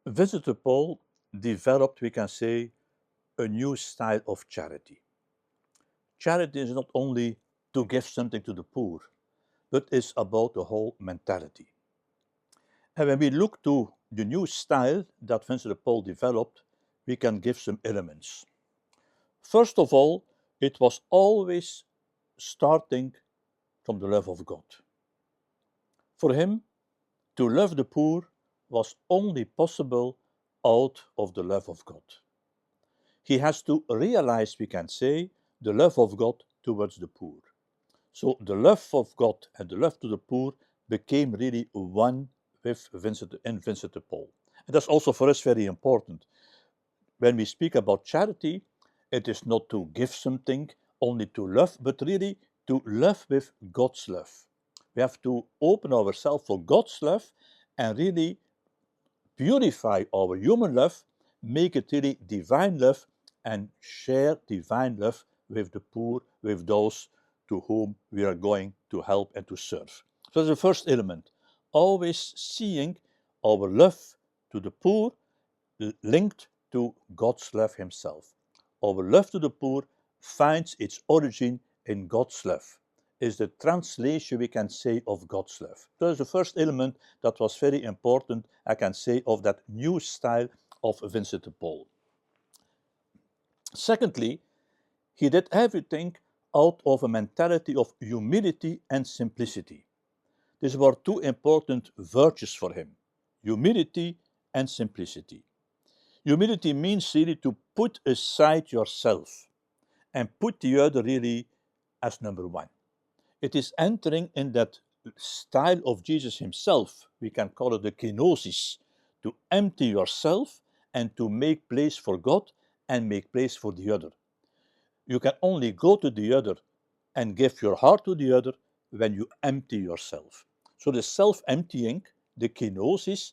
Visitor Paul developed, we can say, a new style of charity. Charity is not only to give something to the poor, but it's about the whole mentality. And when we look to the new style that Vincent Paul developed, we can give some elements. First of all, it was always starting from the love of God. For him, to love the poor was only possible out of the love of God. He has to realize, we can say, the love of God towards the poor. So the love of God and the love to the poor became really one with Vincent de Paul. And that's also for us very important. When we speak about charity, it is not to give something, only to love, but really to love with God's love. We have to open ourselves for God's love and really purify our human love, make it really divine love, and share divine love with the poor, with those to whom we are going to help and to serve. So that's the first element. Always seeing our love to the poor linked to God's love himself. Our love to the poor finds its origin in God's love, is the translation, we can say, of God's love. So that's the first element that was very important, I can say, of that new style of Vincent de Paul. Secondly, he did everything out of a mentality of humility and simplicity. These were two important virtues for him: humility and simplicity. Humility means really to put aside yourself and put the other really as number one. It is entering in that style of Jesus himself. We can call it the kenosis, to empty yourself and to make place for God and make place for the other. You can only go to the other and give your heart to the other when you empty yourself. So the self-emptying, the kenosis,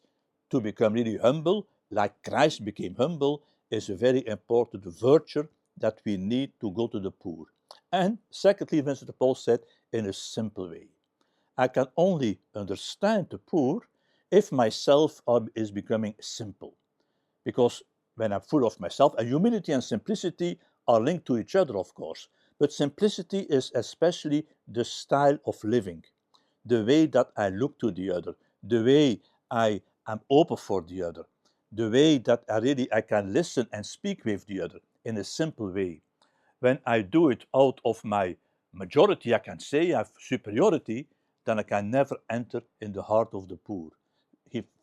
to become really humble, like Christ became humble, is a very important virtue that we need to go to the poor. And secondly, Vincent de Paul said, in a simple way. I can only understand the poor if myself is becoming simple. Because when I'm full of myself, and humility and simplicity are linked to each other, of course, but simplicity is especially the style of living, the way that I look to the other, the way I am open for the other, the way that I can listen and speak with the other in a simple way. When I do it out of my majority, I can say I have superiority, then I can never enter in the heart of the poor.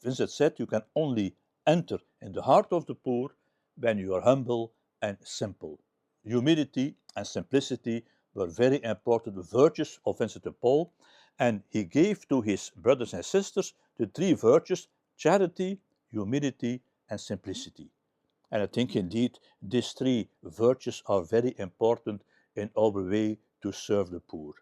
Vincent said you can only enter in the heart of the poor when you are humble and simple. Humility and simplicity were very important virtues of Vincent de Paul, and he gave to his brothers and sisters the three virtues: charity, humility, and simplicity. And I think indeed these three virtues are very important in our way to serve the poor.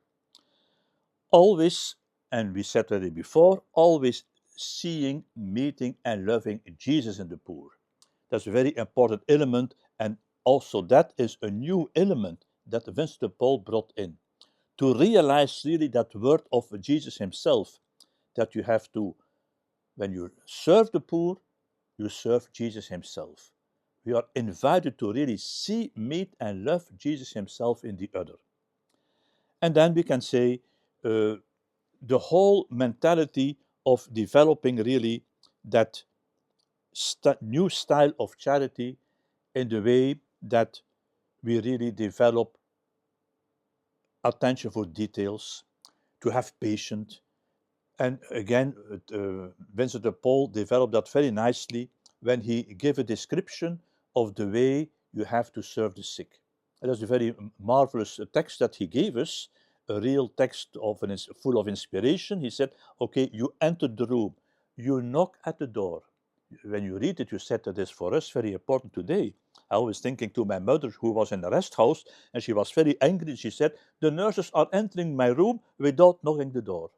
Always, and we said already before, always seeing, meeting, and loving Jesus in the poor. That's a very important element, and also that is a new element that Vincent de Paul brought in. To realize really that word of Jesus himself, that you have to, when you serve the poor, you serve Jesus himself. We are invited to really see, meet, and love Jesus himself in the other. And then we can say the whole mentality of developing really that new style of charity in the way that we really develop attention for details, to have patience. And again, Vincent de Paul developed that very nicely when he gave a description of the way you have to serve the sick. And that's a very marvelous text that he gave us, a real text full of inspiration. He said, okay, you enter the room, you knock at the door. When you read it, you said that is for us very important today. I was thinking to my mother, who was in the rest house, and she was very angry. She said, the nurses are entering my room without knocking the door.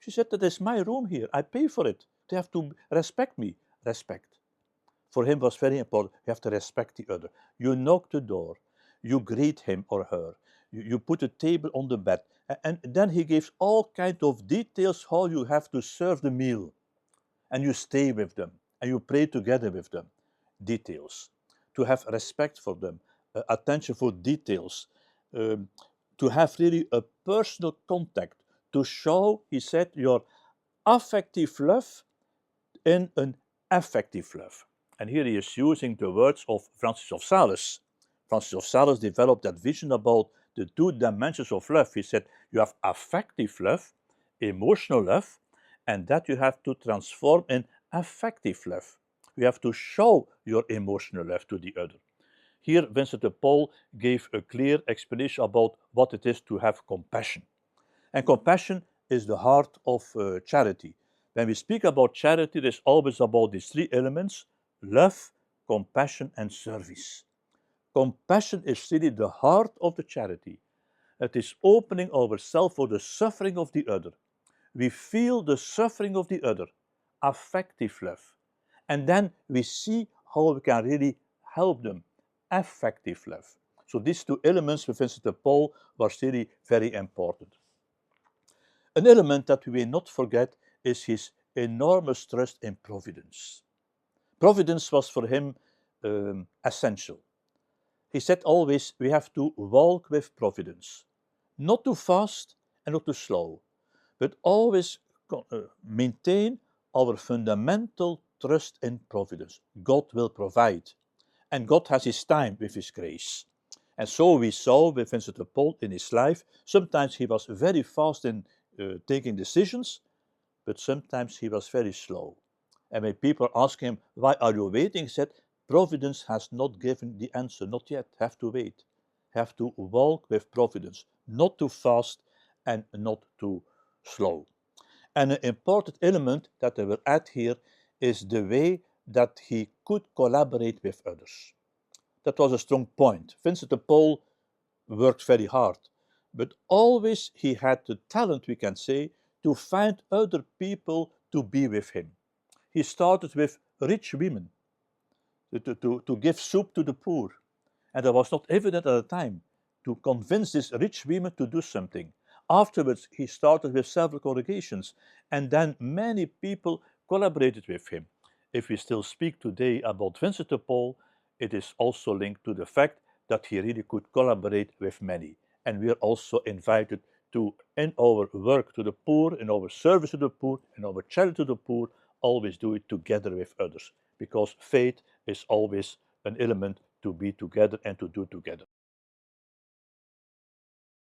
She said, that is my room here. I pay for it. They have to respect me. Respect. For him was very important. You have to respect the other. You knock the door. You greet him or her. You put a table on the bed. And then he gives all kinds of details how you have to serve the meal. And you stay with them. and you pray together with them. Details. To have respect for them, attention for details, um, to have really a personal contact, to show, he said, your affective love in an affective love. And here he is using the words of Francis of Sales. Francis of Sales developed that vision about the two dimensions of love. He said you have affective love, emotional love, and that you have to transform in affective love. You have to show your emotional love to the other. Here, Vincent de Paul gave a clear explanation about what it is to have compassion. And compassion is the heart of charity. When we speak about charity, it is always about these three elements: love, compassion, and service. Compassion is really the heart of the charity. It is opening ourselves for the suffering of the other. We feel the suffering of the other, affective love. And then we see how we can really help them, affective love. So these two elements with Vincent de Paul were really very important. An element that we will not forget is his enormous trust in providence. Providence was for him essential. He said always, we have to walk with providence, not too fast and not too slow, but always maintain our fundamental trust in providence. God will provide, and God has his time with his grace. And so we saw with Vincent de Paul in his life, sometimes he was very fast in taking decisions, but sometimes he was very slow. And when people ask him, why are you waiting? He said, Providence has not given the answer, not yet, have to wait. Have to walk with providence, not too fast and not too slow. And an important element that I will add here is the way that he could collaborate with others. That was a strong point. Vincent de Paul worked very hard, but always he had the talent, we can say, to find other people to be with him. He started with rich women to give soup to the poor, and that was not evident at the time, to convince these rich women to do something. Afterwards, he started with several congregations, and then many people collaborated with him. If we still speak today about Vincent de Paul, it is also linked to the fact that he really could collaborate with many. And we are also invited to, in our work to the poor, in our service to the poor, in our charity to the poor, always do it together with others, because faith is always an element to be together and to do together.